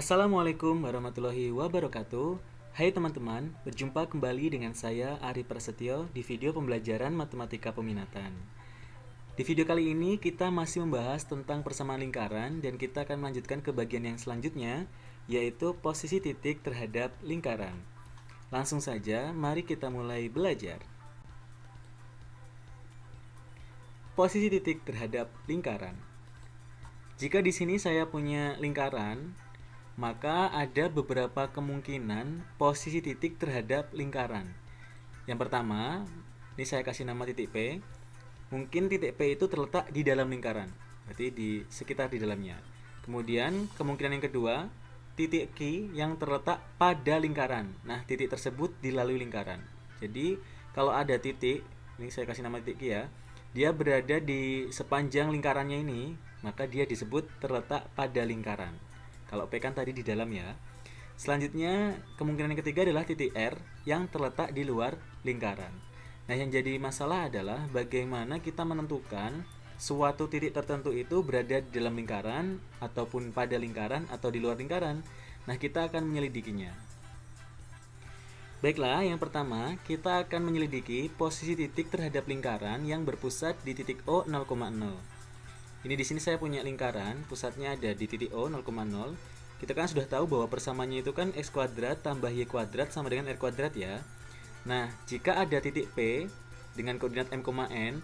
Assalamualaikum warahmatullahi wabarakatuh. Hai teman-teman, berjumpa kembali dengan saya Ari Prasetyo di video pembelajaran matematika peminatan. Di video kali ini kita masih membahas tentang persamaan lingkaran dan kita akan melanjutkan ke bagian yang selanjutnya, yaitu posisi titik terhadap lingkaran. Langsung saja, mari kita mulai belajar. Posisi titik terhadap lingkaran. Jika di sini saya punya lingkaran, maka ada beberapa kemungkinan posisi titik terhadap lingkaran. Yang pertama, ini saya kasih nama titik P. Mungkin titik P itu terletak di dalam lingkaran, berarti di sekitar di dalamnya. Kemudian kemungkinan yang kedua, titik Q yang terletak pada lingkaran. Nah, titik tersebut dilalui lingkaran. Jadi kalau ada titik, ini saya kasih nama titik Q ya, dia berada di sepanjang lingkarannya ini, maka dia disebut terletak pada lingkaran. Kalau P kan tadi di dalam ya. Selanjutnya, kemungkinan yang ketiga adalah titik R yang terletak di luar lingkaran. Nah, yang jadi masalah adalah bagaimana kita menentukan suatu titik tertentu itu berada di dalam lingkaran, ataupun pada lingkaran, atau di luar lingkaran. Nah, kita akan menyelidikinya. Baiklah, yang pertama, kita akan menyelidiki posisi titik terhadap lingkaran yang berpusat di titik O 0,0. Ini di sini saya punya lingkaran, pusatnya ada di titik O 0,0. Kita kan sudah tahu bahwa persamaannya itu kan x kuadrat tambah y kuadrat sama dengan r kuadrat ya. Nah, jika ada titik P dengan koordinat m, n,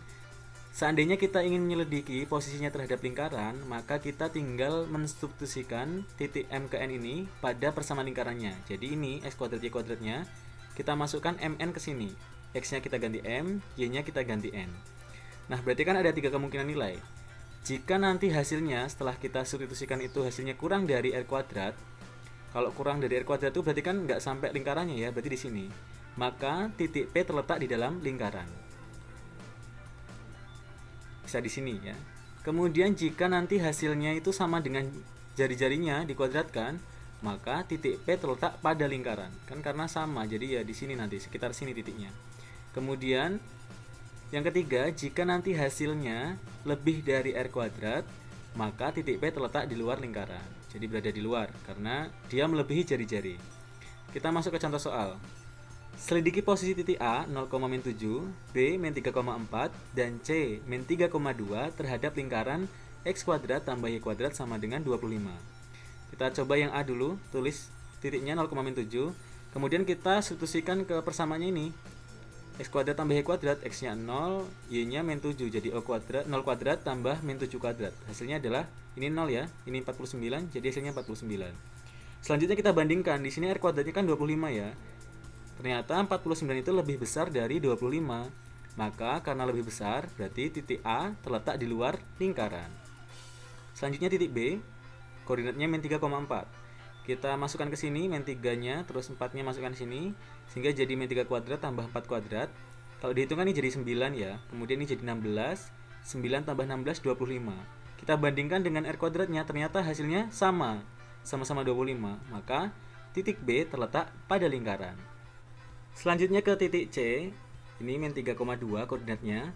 seandainya kita ingin menyelidiki posisinya terhadap lingkaran, maka kita tinggal mensubstitusikan titik m ke n ini pada persamaan lingkarannya. Jadi ini x kuadrat y kuadratnya, kita masukkan mn ke sini. X-nya kita ganti m, y-nya kita ganti n. Nah, berarti kan ada 3 kemungkinan nilai. Jika nanti hasilnya setelah kita substitusikan itu hasilnya kurang dari r kuadrat, kalau kurang dari r kuadrat itu berarti kan nggak sampai lingkarannya ya, berarti di sini. Maka titik P terletak di dalam lingkaran. Bisa di sini ya. Kemudian jika nanti hasilnya itu sama dengan jari-jarinya dikuadratkan, maka titik P terletak pada lingkaran. Kan karena sama, jadi ya di sini nanti sekitar sini titiknya. Kemudian yang ketiga, jika nanti hasilnya lebih dari r kuadrat, maka titik P terletak di luar lingkaran. Jadi berada di luar, karena dia melebihi jari-jari. Kita masuk ke contoh soal. Selidiki posisi titik A 0,-7, B -3,4, dan C -3,2 terhadap lingkaran x kuadrat tambah y kuadrat sama dengan 25. Kita coba yang A dulu, tulis titiknya 0,-7. Kemudian kita substitusikan ke persamaannya ini. X kuadrat tambah y kuadrat, x-nya 0, y-nya -7, jadi 0 kuadrat tambah -7 kuadrat. Hasilnya adalah ini 0 ya, ini 49, jadi hasilnya 49. Selanjutnya kita bandingkan, di sini r kuadratnya kan 25 ya. Ternyata 49 itu lebih besar dari 25. Maka karena lebih besar, berarti titik A terletak di luar lingkaran. Selanjutnya titik B, koordinatnya -3,4. Kita masukkan ke sini -3-nya, terus 4-nya masukkan ke sini, sehingga jadi -3 kuadrat tambah 4 kuadrat. Kalau dihitungkan ini jadi 9 ya. Kemudian ini jadi 16, 9 tambah 16 25. Kita bandingkan dengan r kuadratnya, ternyata hasilnya sama-sama 25. Maka titik B terletak pada lingkaran. Selanjutnya ke titik C, ini -3,2 koordinatnya.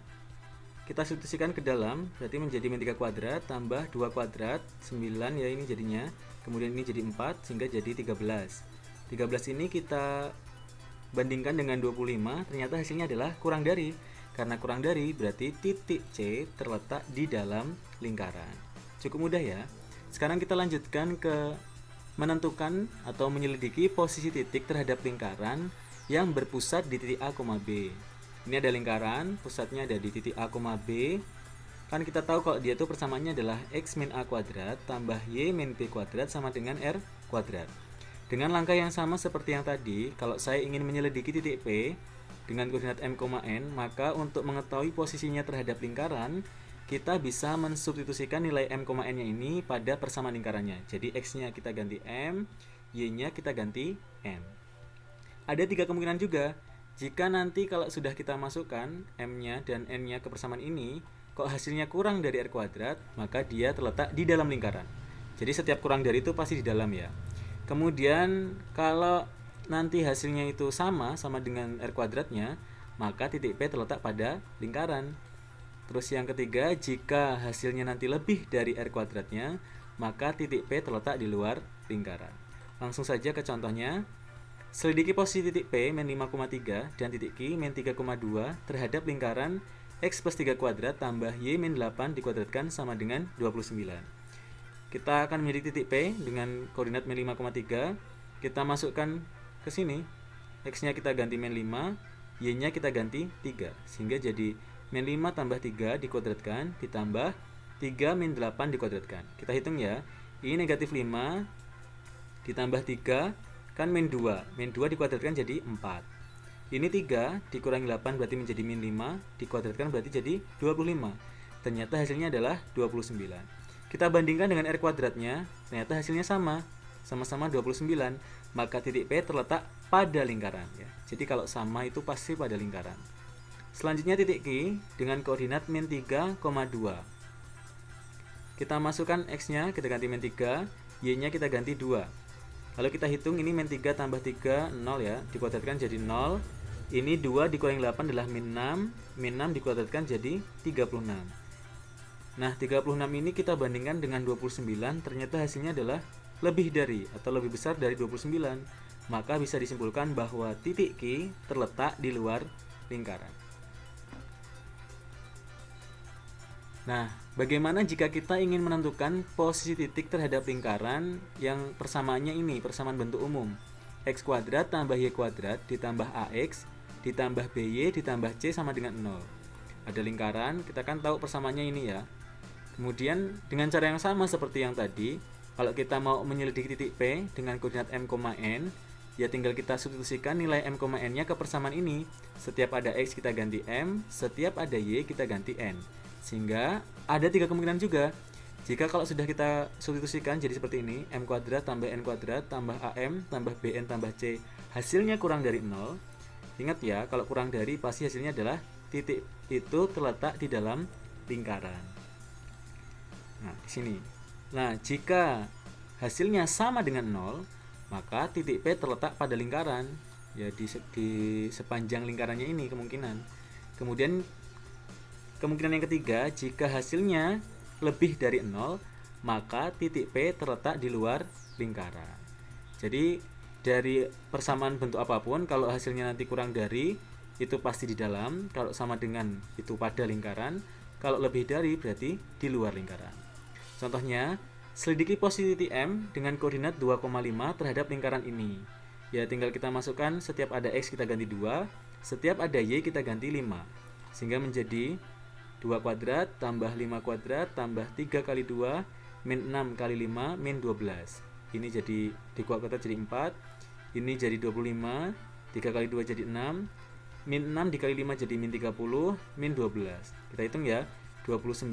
Kita substitusikan ke dalam, berarti menjadi -3 kuadrat tambah 2 kuadrat, 9 ya ini jadinya. Kemudian ini jadi 4, sehingga jadi 13. 13 ini kita bandingkan dengan 25, ternyata hasilnya adalah kurang dari. Karena kurang dari, berarti titik C terletak di dalam lingkaran. Cukup mudah ya. Sekarang kita lanjutkan ke menentukan atau menyelidiki posisi titik terhadap lingkaran yang berpusat di titik A, B. Ini ada lingkaran, pusatnya ada di titik A, B. Kan kita tahu kalau dia itu persamaannya adalah x min a kuadrat tambah y min b kuadrat sama dengan r kuadrat. Dengan langkah yang sama seperti yang tadi, kalau saya ingin menyelidiki titik P dengan koordinat m, n, maka untuk mengetahui posisinya terhadap lingkaran, kita bisa mensubstitusikan nilai m, n-nya ini pada persamaan lingkarannya. Jadi x-nya kita ganti m, y-nya kita ganti n. Ada 3 kemungkinan juga. Jika nanti kalau sudah kita masukkan m-nya dan n-nya ke persamaan ini, kok hasilnya kurang dari r kuadrat, maka dia terletak di dalam lingkaran. Jadi setiap kurang dari itu pasti di dalam ya. Kemudian kalau nanti hasilnya itu sama dengan r kuadratnya, maka titik P terletak pada lingkaran. Terus yang ketiga, jika hasilnya nanti lebih dari r kuadratnya, maka titik P terletak di luar lingkaran. Langsung saja ke contohnya. Selidiki posisi titik P min 5,3 dan titik Q min 3,2 terhadap lingkaran X plus 3 kuadrat tambah Y min 8 dikuadratkan sama dengan 29. Kita akan memilih titik P dengan koordinat min 5,3. Kita masukkan ke sini. X-nya kita ganti min 5, Y-nya kita ganti 3. Sehingga jadi min 5 tambah 3 dikuadratkan ditambah 3 min 8 dikuadratkan. Kita hitung ya. Ini negatif 5 ditambah 3 kan min 2. Min 2 dikuadratkan jadi 4. Ini 3 dikurangi 8 berarti menjadi min 5, dikuadratkan berarti jadi 25. Ternyata hasilnya adalah 29. Kita bandingkan dengan R kuadratnya, ternyata hasilnya sama-sama 29. Maka titik P terletak pada lingkaran ya. Jadi kalau sama itu pasti pada lingkaran. Selanjutnya titik Q dengan koordinat min 3,2. Kita masukkan X-nya, kita ganti min 3, Y-nya kita ganti 2. Lalu kita hitung ini min 3 tambah 3, 0 ya, dikuadratkan jadi 0. Ini 2 dikurangi 8 adalah min 6, min 6 dikuadratkan jadi 36. Nah, 36 ini kita bandingkan dengan 29, ternyata hasilnya adalah lebih dari atau lebih besar dari 29. Maka bisa disimpulkan bahwa titik Q terletak di luar lingkaran. Nah, bagaimana jika kita ingin menentukan posisi titik terhadap lingkaran yang persamaannya ini, persamaan bentuk umum. X kuadrat tambah Y kuadrat ditambah AX ditambah BY ditambah C sama dengan 0. Ada lingkaran, kita kan tahu persamaannya ini ya. Kemudian dengan cara yang sama seperti yang tadi, kalau kita mau menyelidiki titik P dengan koordinat M, N, ya tinggal kita substitusikan nilai M, N-nya ke persamaan ini. Setiap ada X kita ganti M, setiap ada Y kita ganti N. Sehingga ada 3 kemungkinan juga. Jika kalau sudah kita substitusikan jadi seperti ini, M kuadrat tambah N kuadrat tambah AM tambah BN tambah C, hasilnya kurang dari 0. Ingat ya, kalau kurang dari pasti hasilnya adalah titik itu terletak di dalam lingkaran. Nah, di sini. Nah, jika hasilnya sama dengan 0, maka titik P terletak pada lingkaran. Ya, di sepanjang lingkarannya ini kemungkinan. Kemudian kemungkinan yang ketiga, jika hasilnya lebih dari 0, maka titik P terletak di luar lingkaran. Jadi dari persamaan bentuk apapun, kalau hasilnya nanti kurang dari, itu pasti di dalam. Kalau sama dengan, itu pada lingkaran. Kalau lebih dari, berarti di luar lingkaran. Contohnya, selidiki posisi titik M dengan koordinat 2,5 terhadap lingkaran ini. Ya, tinggal kita masukkan setiap ada X kita ganti 2, setiap ada Y kita ganti 5. Sehingga menjadi 2 kuadrat tambah 5 kuadrat tambah 3 kali 2 min 6 kali 5 min 12. Ini jadi dikuadrat jadi 4. Ini jadi 25. 3 kali 2 jadi 6. Min 6 dikali 5 jadi min 30 min 12. Kita hitung ya. 29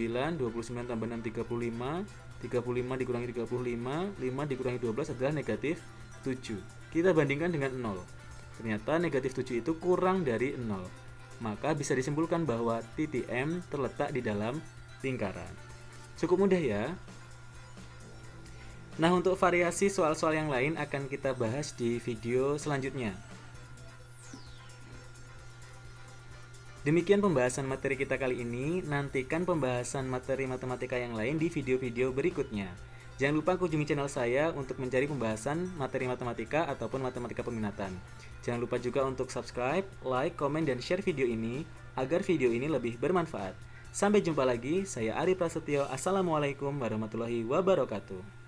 tambah 6 35. 35 dikurangi 35, 5 dikurangi 12 adalah negatif 7. Kita bandingkan dengan 0. Ternyata negatif 7 itu kurang dari 0. Maka bisa disimpulkan bahwa titik M terletak di dalam lingkaran. Cukup mudah ya. Nah, untuk variasi soal-soal yang lain akan kita bahas di video selanjutnya. Demikian pembahasan materi kita kali ini. Nantikan pembahasan materi matematika yang lain di video-video berikutnya. Jangan lupa kunjungi channel saya untuk mencari pembahasan materi matematika ataupun matematika peminatan. Jangan lupa juga untuk subscribe, like, komen, dan share video ini agar video ini lebih bermanfaat. Sampai jumpa lagi, saya Ari Prasetyo. Assalamualaikum warahmatullahi wabarakatuh.